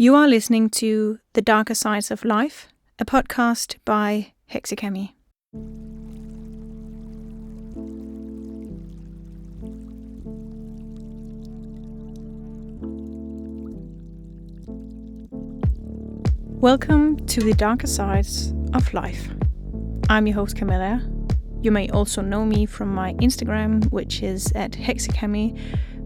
You are listening to The Darker Sides of Life, a podcast by Hexekami. Welcome to The Darker Sides of Life. I'm your host Camilla. You may also know me from my Instagram, which is at hexekami.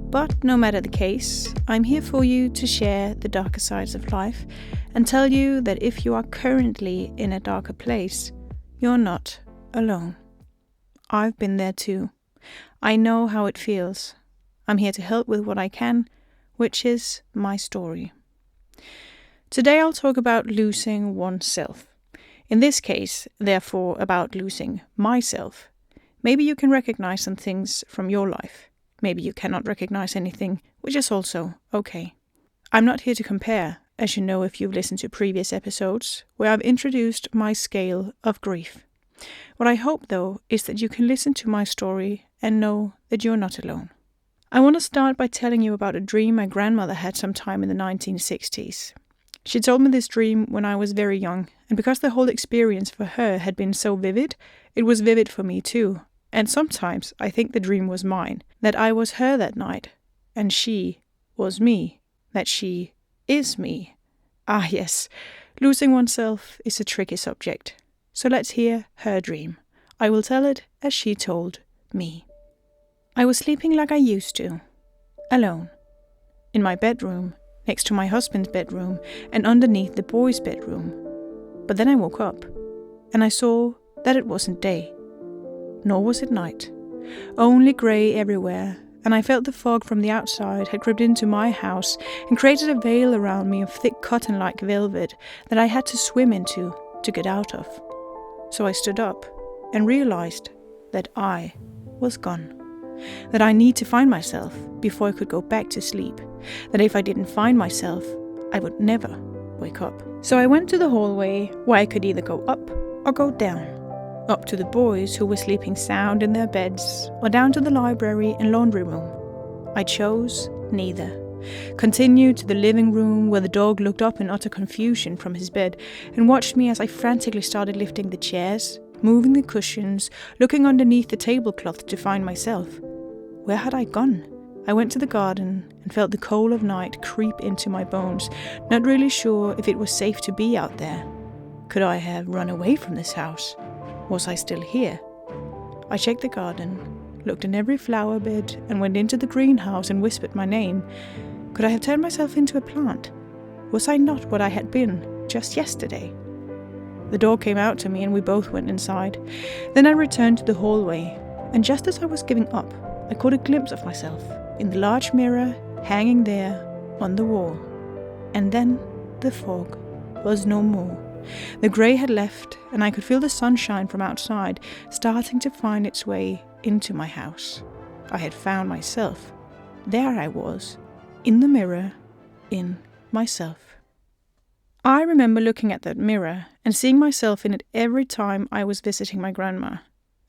But no matter the case, I'm here for you to share the darker sides of life and tell you that if you are currently in a darker place, you're not alone. I've been there too. I know how it feels. I'm here to help with what I can, which is my story. Today I'll talk about losing oneself. In this case, therefore, about losing myself. Maybe you can recognize some things from your life. Maybe you cannot recognize anything, which is also okay. I'm not here to compare, as you know if you've listened to previous episodes, where I've introduced my scale of grief. What I hope, though, is that you can listen to my story and know that you're not alone. I want to start by telling you about a dream my grandmother had sometime in the 1960s. She told me this dream when I was very young, and because the whole experience for her had been so vivid, it was vivid for me too. And sometimes I think the dream was mine, that I was her that night, and she was me, that she is me. Ah yes, losing oneself is a tricky subject. So let's hear her dream. I will tell it as she told me. I was sleeping like I used to, alone, in my bedroom, next to my husband's bedroom, and underneath the boys' bedroom. But then I woke up, and I saw that it wasn't day. Nor was it night. Only grey everywhere, and I felt the fog from the outside had crept into my house and created a veil around me of thick cotton-like velvet that I had to swim into to get out of. So I stood up and realized that I was gone. That I need to find myself before I could go back to sleep. That if I didn't find myself, I would never wake up. So I went to the hallway where I could either go up or go down. Up to the boys who were sleeping sound in their beds, or down to the library and laundry room. I chose neither. Continued to the living room where the dog looked up in utter confusion from his bed and watched me as I frantically started lifting the chairs, moving the cushions, looking underneath the tablecloth to find myself. Where had I gone? I went to the garden and felt the cold of night creep into my bones, not really sure if it was safe to be out there. Could I have run away from this house? Was I still here? I checked the garden, looked in every flower bed, and went into the greenhouse and whispered my name. Could I have turned myself into a plant? Was I not what I had been just yesterday? The door came out to me and we both went inside. Then I returned to the hallway, and just as I was giving up, I caught a glimpse of myself in the large mirror hanging there on the wall. And then the fog was no more. The grey had left, and I could feel the sunshine from outside starting to find its way into my house. I had found myself. There I was, in the mirror, in myself. I remember looking at that mirror and seeing myself in it every time I was visiting my grandma.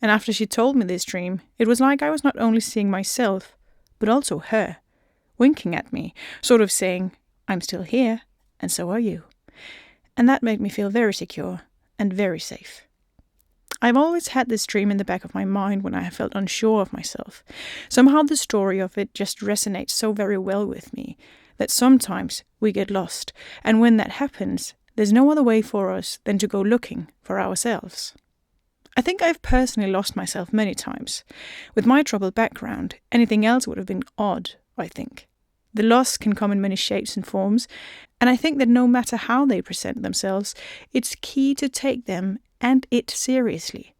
And after she told me this dream, it was like I was not only seeing myself, but also her, winking at me, sort of saying, "I'm still here, and so are you." And that made me feel very secure and very safe. I've always had this dream in the back of my mind when I have felt unsure of myself. Somehow the story of it just resonates so very well with me that sometimes we get lost, and when that happens, there's no other way for us than to go looking for ourselves. I think I've personally lost myself many times. With my troubled background, anything else would have been odd, I think. The loss can come in many shapes and forms, and I think that no matter how they present themselves, it's key to take them and it seriously.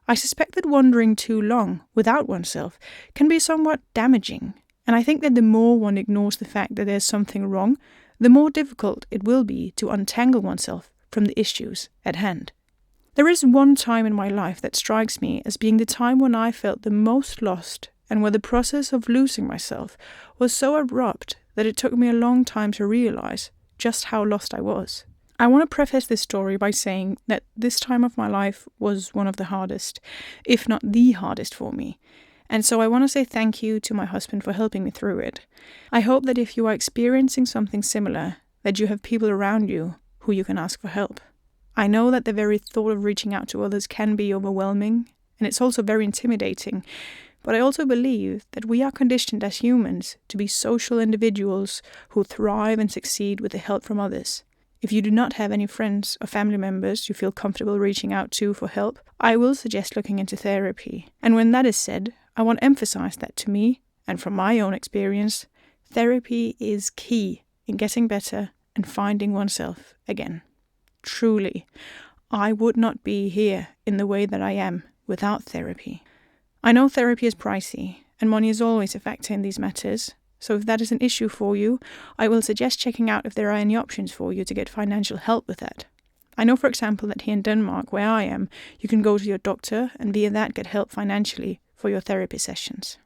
I suspect that wandering too long without oneself can be somewhat damaging, and I think that the more one ignores the fact that there's something wrong, the more difficult it will be to untangle oneself from the issues at hand. There is one time in my life that strikes me as being the time when I felt the most lost, and where the process of losing myself was so abrupt that it took me a long time to realize just how lost I was. I want to preface this story by saying that this time of my life was one of the hardest, if not the hardest for me. And so I want to say thank you to my husband for helping me through it. I hope that if you are experiencing something similar, that you have people around you who you can ask for help. I know that the very thought of reaching out to others can be overwhelming, and it's also very intimidating, but I also believe that we are conditioned as humans to be social individuals who thrive and succeed with the help from others. If you do not have any friends or family members you feel comfortable reaching out to for help, I will suggest looking into therapy. And when that is said, I want to emphasize that to me, and from my own experience, therapy is key in getting better and finding oneself again. Truly, I would not be here in the way that I am without therapy. I know therapy is pricey, and money is always a factor in these matters, so if that is an issue for you, I will suggest checking out if there are any options for you to get financial help with that. I know, for example, that here in Denmark, where I am, you can go to your doctor and via that get help financially for your therapy sessions.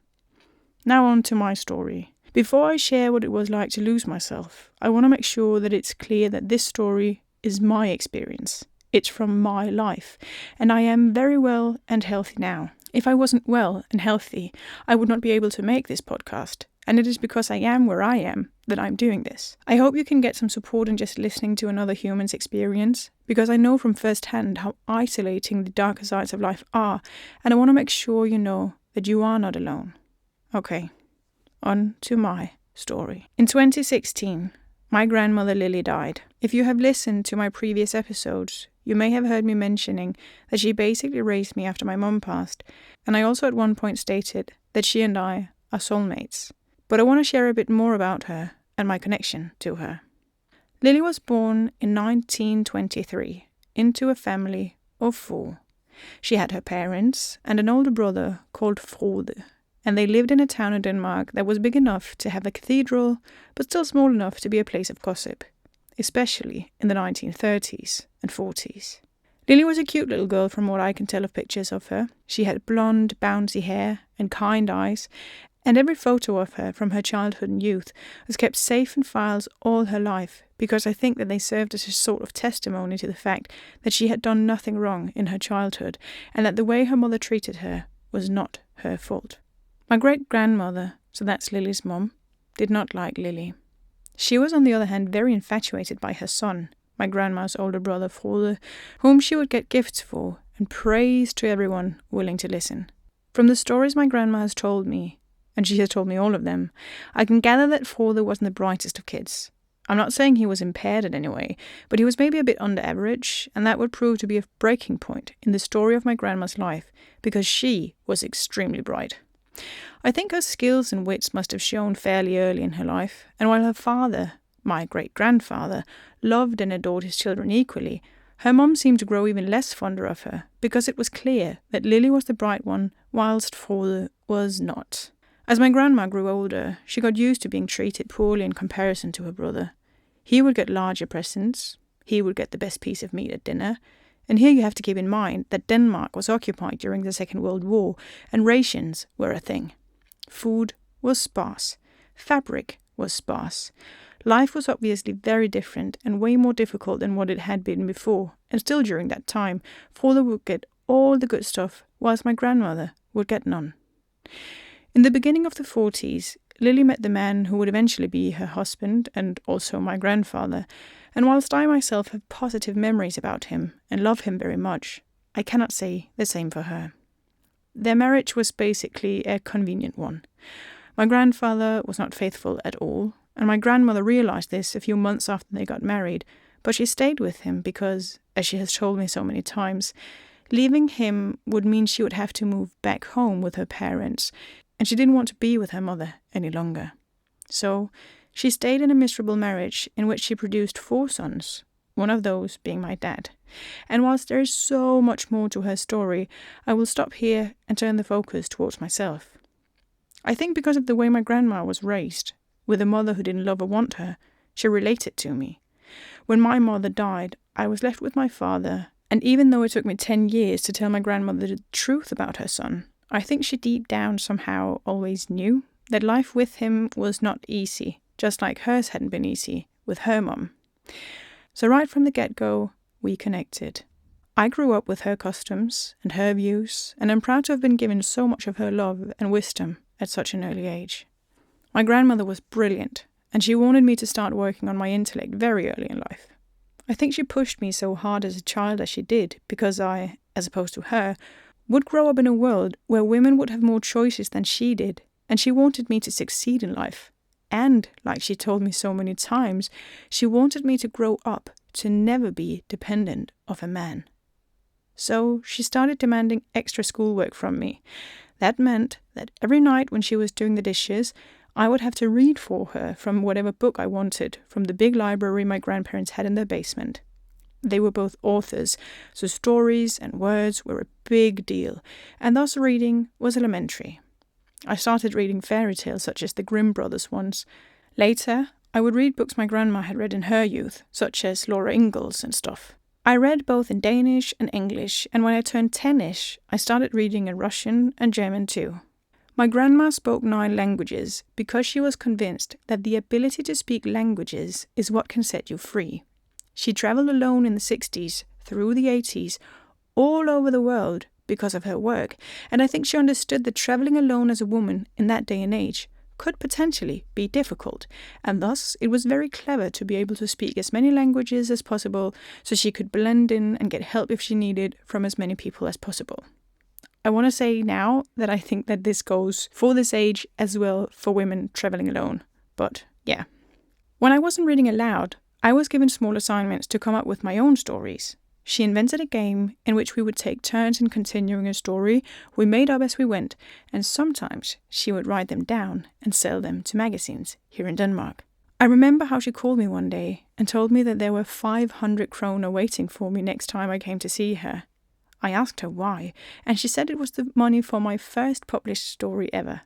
Now on to my story. Before I share what it was like to lose myself, I want to make sure that it's clear that this story is my experience. It's from my life, and I am very well and healthy now. If I wasn't well and healthy, I would not be able to make this podcast, and it is because I am where I am that I'm doing this. I hope you can get some support in just listening to another human's experience, because I know from first hand how isolating the darker sides of life are, and I want to make sure you know that you are not alone. Okay, on to my story. In 2016, my grandmother Lily died. If you have listened to my previous episodes, you may have heard me mentioning that she basically raised me after my mum passed, and I also at one point stated that she and I are soulmates. But I want to share a bit more about her and my connection to her. Lily was born in 1923 into a family of 4. She had her parents and an older brother called Frode, and they lived in a town in Denmark that was big enough to have a cathedral, but still small enough to be a place of gossip, especially in the 1930s and 40s. Lily was a cute little girl from what I can tell of pictures of her. She had blonde, bouncy hair and kind eyes, and every photo of her from her childhood and youth was kept safe in files all her life, because I think that they served as a sort of testimony to the fact that she had done nothing wrong in her childhood, and that the way her mother treated her was not her fault. My great-grandmother, so that's Lily's mum, did not like Lily. She was on the other hand very infatuated by her son, my grandma's older brother Frode, whom she would get gifts for and praise to everyone willing to listen. From the stories my grandma has told me, and she has told me all of them, I can gather that Frode wasn't the brightest of kids. I'm not saying he was impaired in any way, but he was maybe a bit under average, and that would prove to be a breaking point in the story of my grandma's life, because she was extremely bright. I think her skills and wits must have shown fairly early in her life, and while her father, my great-grandfather, loved and adored his children equally, her mum seemed to grow even less fonder of her, because it was clear that Lily was the bright one, whilst Frode was not. As my grandma grew older, she got used to being treated poorly in comparison to her brother. He would get larger presents, he would get the best piece of meat at dinner, and here you have to keep in mind that Denmark was occupied during the Second World War, and rations were a thing. Food was sparse, fabric was sparse. Life was obviously very different and way more difficult than what it had been before, and still during that time, Frode would get all the good stuff, whilst my grandmother would get none. In the beginning of the 40s, Lily met the man who would eventually be her husband and also my grandfather, and whilst I myself have positive memories about him and love him very much, I cannot say the same for her. Their marriage was basically a convenient one. My grandfather was not faithful at all, and my grandmother realized this a few months after they got married, but she stayed with him because, as she has told me so many times, leaving him would mean she would have to move back home with her parents, and she didn't want to be with her mother any longer. So she stayed in a miserable marriage in which she produced 4 sons, one of those being my dad. And whilst there is so much more to her story, I will stop here and turn the focus towards myself. I think because of the way my grandma was raised, with a mother who didn't love or want her, she related to me. When my mother died, I was left with my father, and even though it took me 10 years to tell my grandmother the truth about her son, I think she deep down somehow always knew that life with him was not easy, just like hers hadn't been easy with her mum. So right from the get-go, we connected. I grew up with her customs and her views, and I'm proud to have been given so much of her love and wisdom at such an early age. My grandmother was brilliant, and she wanted me to start working on my intellect very early in life. I think she pushed me so hard as a child as she did because I, as opposed to her, would grow up in a world where women would have more choices than she did, and she wanted me to succeed in life. And, like she told me so many times, she wanted me to grow up to never be dependent of a man. So she started demanding extra schoolwork from me. That meant that every night when she was doing the dishes, I would have to read for her from whatever book I wanted from the big library my grandparents had in their basement. They were both authors, so stories and words were a big deal, and thus reading was elementary. I started reading fairy tales such as the Grimm brothers ones. Later, I would read books my grandma had read in her youth, such as Laura Ingalls and stuff. I read both in Danish and English, and when I turned 10-ish, I started reading in Russian and German too. My grandma spoke 9 languages because she was convinced that the ability to speak languages is what can set you free. She traveled alone in the 60s, through the 80s, all over the world because of her work, and I think she understood that traveling alone as a woman in that day and age could potentially be difficult, and thus it was very clever to be able to speak as many languages as possible so she could blend in and get help if she needed from as many people as possible. I want to say now that I think that this goes for this age as well for women traveling alone, but yeah. When I wasn't reading aloud, I was given small assignments to come up with my own stories. She invented a game in which we would take turns in continuing a story we made up as we went, and sometimes she would write them down and sell them to magazines here in Denmark. I remember how she called me one day and told me that there were 500 kroner waiting for me next time I came to see her. I asked her why, and she said it was the money for my first published story ever.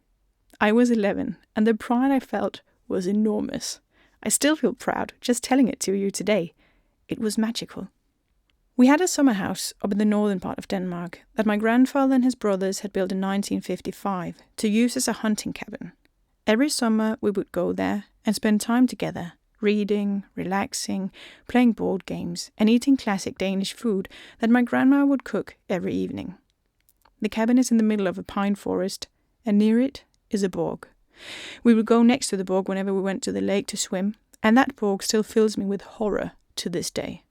I was 11, and the pride I felt was enormous. I still feel proud just telling it to you today. It was magical. We had a summer house up in the northern part of Denmark that my grandfather and his brothers had built in 1955 to use as a hunting cabin. Every summer we would go there and spend time together, reading, relaxing, playing board games, and eating classic Danish food that my grandma would cook every evening. The cabin is in the middle of a pine forest, and near it is a bog. We would go next to the bog whenever we went to the lake to swim, and that bog still fills me with horror to this day.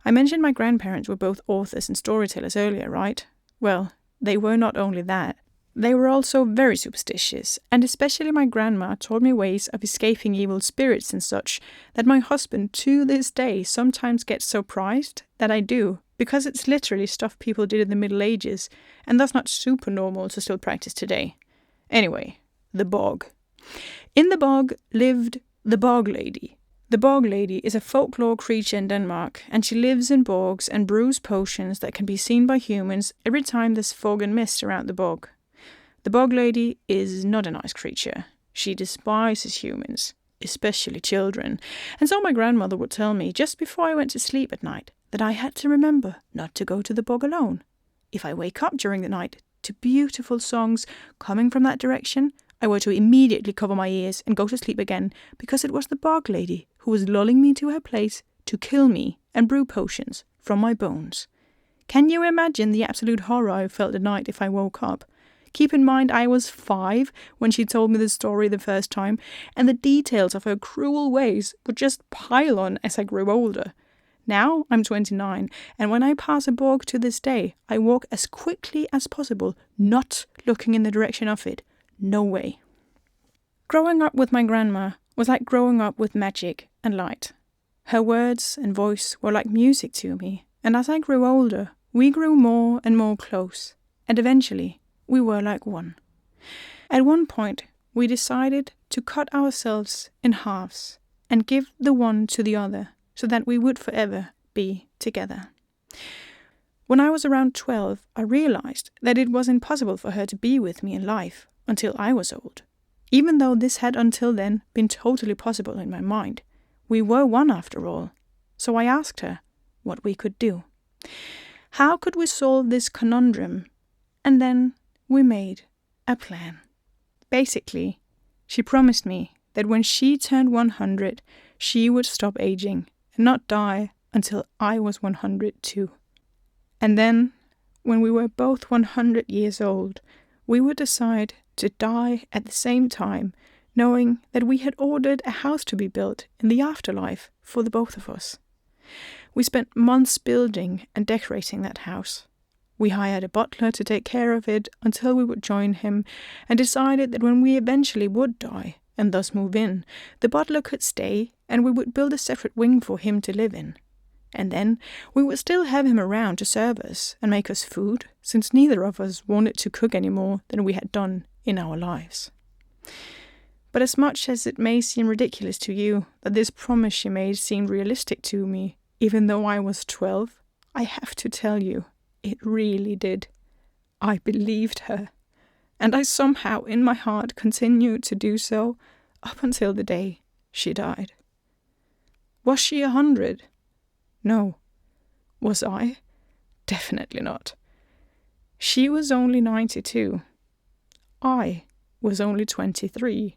I mentioned my grandparents were both authors and storytellers earlier, right? Well, they were not only that. They were also very superstitious, and especially my grandma taught me ways of escaping evil spirits and such that my husband to this day sometimes gets surprised that I do, because it's literally stuff people did in the Middle Ages, and thus not super normal to still practice today. Anyway, the bog. In the bog lived the bog lady. The bog lady is a folklore creature in Denmark, and she lives in bogs and brews potions that can be seen by humans every time there's fog and mist around the bog. The bog lady is not a nice creature. She despises humans, especially children, and so my grandmother would tell me just before I went to sleep at night that I had to remember not to go to the bog alone. If I wake up during the night to beautiful songs coming from that direction, I were to immediately cover my ears and go to sleep again, because it was the bog lady who was lulling me to her place to kill me and brew potions from my bones. Can you imagine the absolute horror I felt at night if I woke up? Keep in mind I was 5 when she told me the story the first time, and the details of her cruel ways would just pile on as I grew older. Now I'm 29, and when I pass a bog to this day, I walk as quickly as possible, not looking in the direction of it. No way. Growing up with my grandma was like growing up with magic and light. Her words and voice were like music to me, and as I grew older, we grew more and more close, and eventually we were like one. At one point, we decided to cut ourselves in halves and give the one to the other so that we would forever be together. When I was around 12, I realized that it was impossible for her to be with me in life until I was old. Even though this had until then been totally possible in my mind, we were one after all. So I asked her what we could do. How could we solve this conundrum? And then we made a plan. Basically, she promised me that when she turned 100, she would stop aging and not die until I was 100 too. And then, when we were both 100 years old, we would decide to die at the same time knowing that we had ordered a house to be built in the afterlife for the both of us. We spent months building and decorating that house. We hired a butler to take care of it until we would join him, and decided that when we eventually would die, and thus move in, the butler could stay and we would build a separate wing for him to live in. And then we would still have him around to serve us and make us food, since neither of us wanted to cook any more than we had done in our lives. But as much as it may seem ridiculous to you that this promise she made seemed realistic to me, even though I was 12, I have to tell you, it really did. I believed her, and I somehow in my heart continued to do so up until the day she died. Was she 100? No. Was I? Definitely not. She was only 92. I was only 23.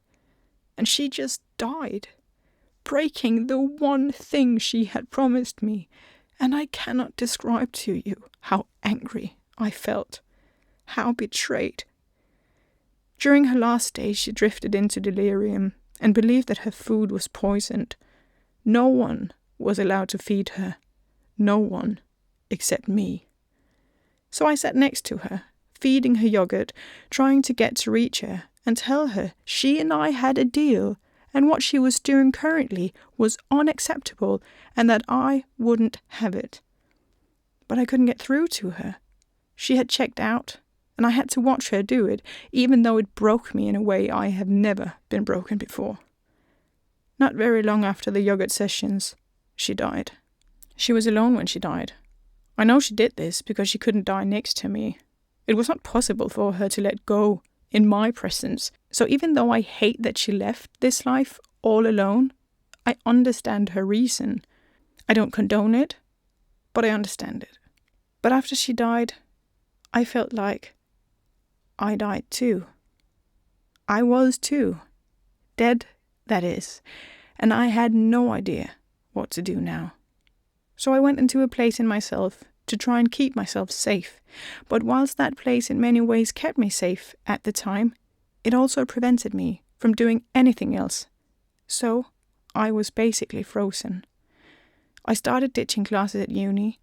And she just died, breaking the one thing she had promised me, and I cannot describe to you how angry I felt, how betrayed. During her last days, she drifted into delirium and believed that her food was poisoned. No one was allowed to feed her, no one except me. So I sat next to her, feeding her yogurt, trying to get to reach her and tell her she and I had a deal, and what she was doing currently was unacceptable, and that I wouldn't have it. But I couldn't get through to her. She had checked out, and I had to watch her do it, even though it broke me in a way I have never been broken before. Not very long after the yogurt sessions, she died. She was alone when she died. I know she did this because she couldn't die next to me. It was not possible for her to let go in my presence. So even though I hate that she left this life all alone, I understand her reason. I don't condone it, but I understand it. But after she died, I felt like I died too. I was too. Dead, that is. And I had no idea what to do now. So I went into a place in myself to try and keep myself safe. But whilst that place in many ways kept me safe at the time, it also prevented me from doing anything else. So I was basically frozen. I started ditching classes at uni.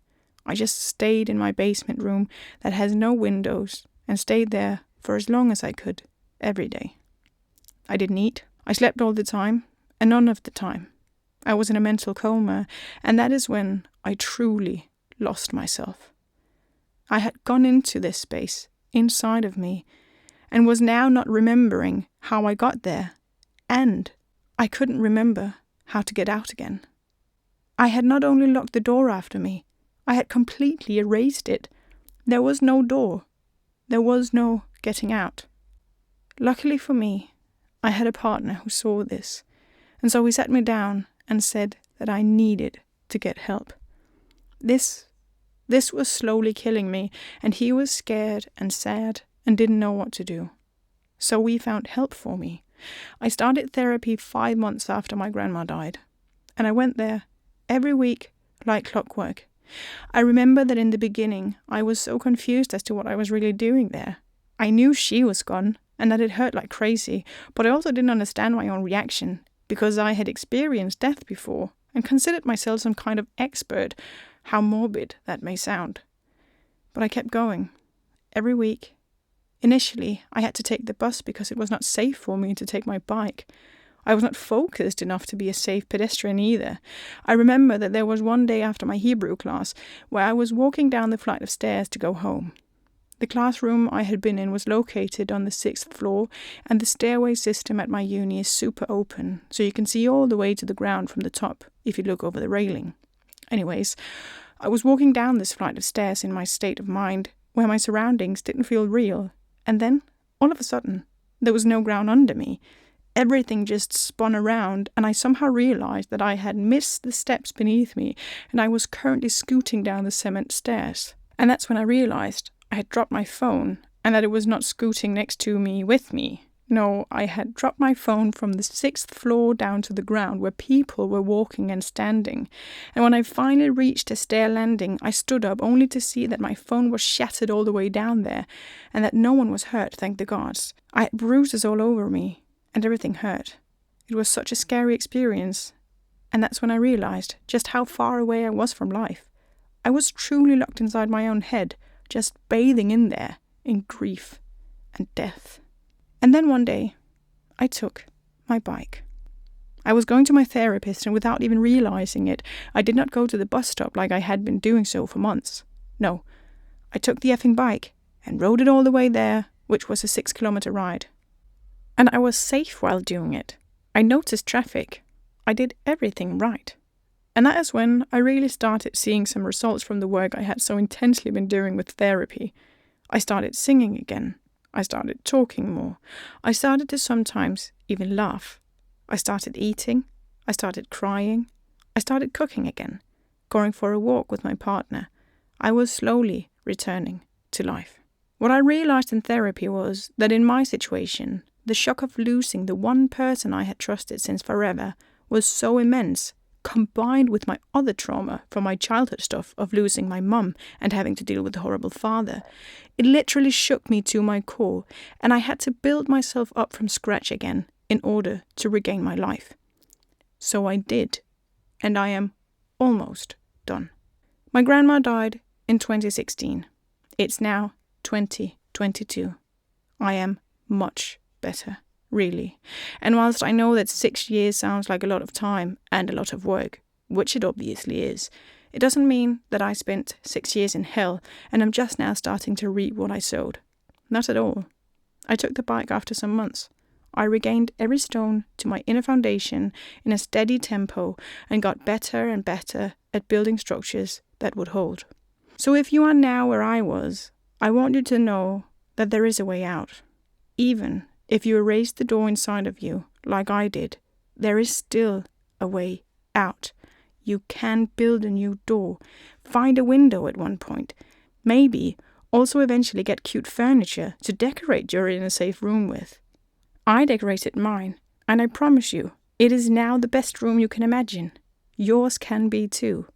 I just stayed in my basement room that has no windows and stayed there for as long as I could, every day. I didn't eat. I slept all the time, and none of the time. I was in a mental coma, and that is when I truly lost myself. I had gone into this space inside of me and was now not remembering how I got there, and I couldn't remember how to get out again. I had not only locked the door after me, I had completely erased it. There was no door. There was no getting out. Luckily for me, I had a partner who saw this, and so he sat me down and said that I needed to get help. This was slowly killing me, and he was scared and sad and didn't know what to do. So we found help for me. I started therapy 5 months after my grandma died, and I went there every week like clockwork. I remember that in the beginning I was so confused as to what I was really doing there. I knew she was gone and that it hurt like crazy, but I also didn't understand my own reaction because I had experienced death before and considered myself some kind of expert, how morbid that may sound. But I kept going, every week. Initially, I had to take the bus because it was not safe for me to take my bike. I was not focused enough to be a safe pedestrian either. I remember that there was one day after my Hebrew class where I was walking down the flight of stairs to go home. The classroom I had been in was located on the 6th floor, and the stairway system at my uni is super open, so you can see all the way to the ground from the top if you look over the railing. Anyways, I was walking down this flight of stairs in my state of mind where my surroundings didn't feel real, and then, all of a sudden, there was no ground under me. Everything just spun around, and I somehow realized that I had missed the steps beneath me, and I was currently scooting down the cement stairs. And that's when I realized I had dropped my phone, and that it was not scooting next to me with me. No, I had dropped my phone from the 6th floor down to the ground where people were walking and standing. And when I finally reached a stair landing, I stood up only to see that my phone was shattered all the way down there, and that no one was hurt, thank the gods. I had bruises all over me. and everything hurt. It was such a scary experience, and that's when I realized just how far away I was from life. I was truly locked inside my own head, just bathing in there, in grief and death. And then one day, I took my bike. I was going to my therapist, and without even realizing it, I did not go to the bus stop like I had been doing so for months. No, I took the effing bike and rode it all the way there, which was a 6-kilometer ride. And I was safe while doing it. I noticed traffic. I did everything right. And that is when I really started seeing some results from the work I had so intensely been doing with therapy. I started singing again. I started talking more. I started to sometimes even laugh. I started eating. I started crying. I started cooking again, going for a walk with my partner. I was slowly returning to life. What I realized in therapy was that in my situation, the shock of losing the one person I had trusted since forever was so immense, combined with my other trauma from my childhood stuff of losing my mum and having to deal with a horrible father. It literally shook me to my core, and I had to build myself up from scratch again in order to regain my life. So I did, and I am almost done. My grandma died in 2016. It's now 2022. I am much better, really. And whilst I know that 6 years sounds like a lot of time and a lot of work, which it obviously is, it doesn't mean that I spent 6 years in hell and I'm just now starting to reap what I sowed. Not at all. I took the bike after some months. I regained every stone to my inner foundation in a steady tempo and got better and better at building structures that would hold. So if you are now where I was, I want you to know that there is a way out. Even if you erase the door inside of you, like I did, there is still a way out. You can build a new door, find a window at one point, maybe also eventually get cute furniture to decorate your inner safe room with. I decorated mine, and I promise you, it is now the best room you can imagine. Yours can be too.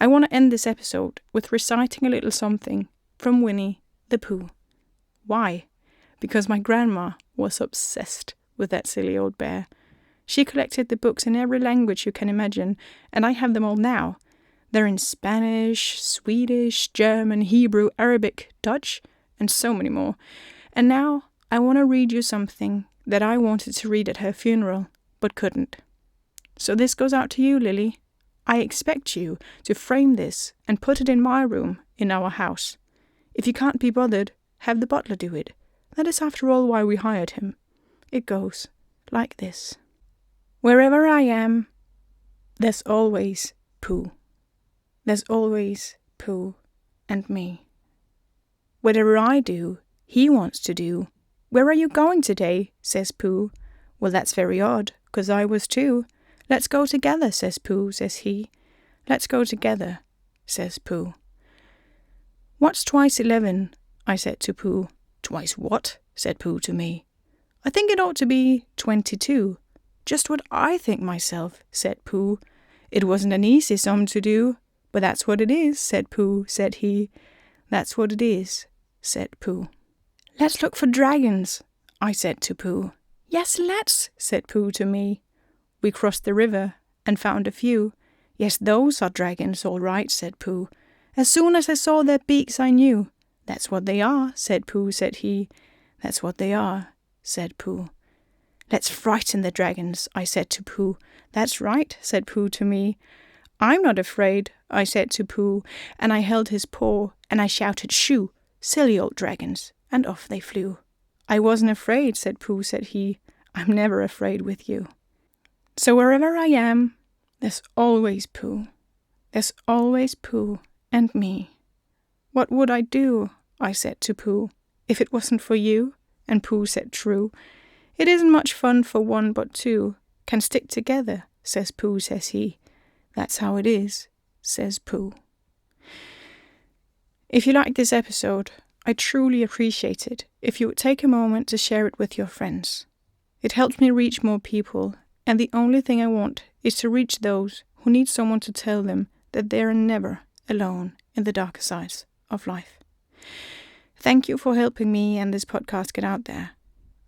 I want to end this episode with reciting a little something from Winnie the Pooh. Why? Because my grandma was obsessed with that silly old bear. She collected the books in every language you can imagine, and I have them all now. They're in Spanish, Swedish, German, Hebrew, Arabic, Dutch, and so many more. And now I want to read you something that I wanted to read at her funeral, but couldn't. So this goes out to you, Lily. I expect you to frame this and put it in my room in our house. If you can't be bothered, have the butler do it. That is after all why we hired him. It goes like this. Wherever I am, there's always Pooh. There's always Pooh and me. Whatever I do, he wants to do. Where are you going today? Says Pooh. Well, that's very odd, 'cause I was too. Let's go together, says Pooh, says he. Let's go together, says Pooh. What's twice 11? I said to Pooh. Twice what? Said Pooh to me. I think it ought to be 22. Just what I think myself, said Pooh. It wasn't an easy sum to do, but that's what it is, said Pooh, said he. That's what it is, said Pooh. Let's look for dragons, I said to Pooh. Yes, let's, said Pooh to me. We crossed the river and found a few. Yes, those are dragons, all right, said Pooh. As soon as I saw their beaks, I knew. That's what they are, said Pooh, said he. That's what they are, said Pooh. Let's frighten the dragons, I said to Pooh. That's right, said Pooh to me. I'm not afraid, I said to Pooh, and I held his paw, and I shouted, shoo, silly old dragons, and off they flew. I wasn't afraid, said Pooh, said he. I'm never afraid with you. So wherever I am, there's always Pooh. There's always Pooh and me. What would I do, I said to Pooh, if it wasn't for you? And Pooh said true. It isn't much fun for one, but two can stick together, says Pooh, says he. That's how it is, says Pooh. If you like this episode, I truly appreciate it if you would take a moment to share it with your friends. It helps me reach more people, and the only thing I want is to reach those who need someone to tell them that they are never alone in the darker sides of life. Thank you for helping me and this podcast get out there.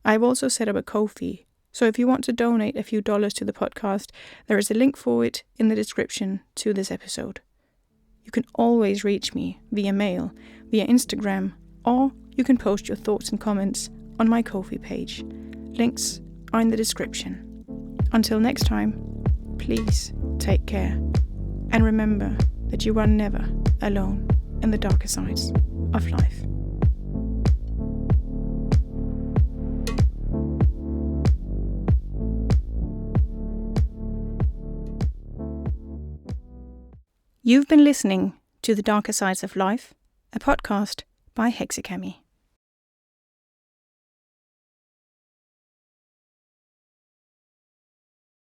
I've also set up a Ko-fi, so if you want to donate a few dollars to the podcast, there is a link for it in the description to this episode. You can always reach me via mail, via Instagram, or you can post your thoughts and comments on my Ko-fi page. Links are in the description. Until next time, please take care, and remember that you are never alone in the darker sides of life. You've been listening to The Darker Sides of Life, a podcast by Hexekami.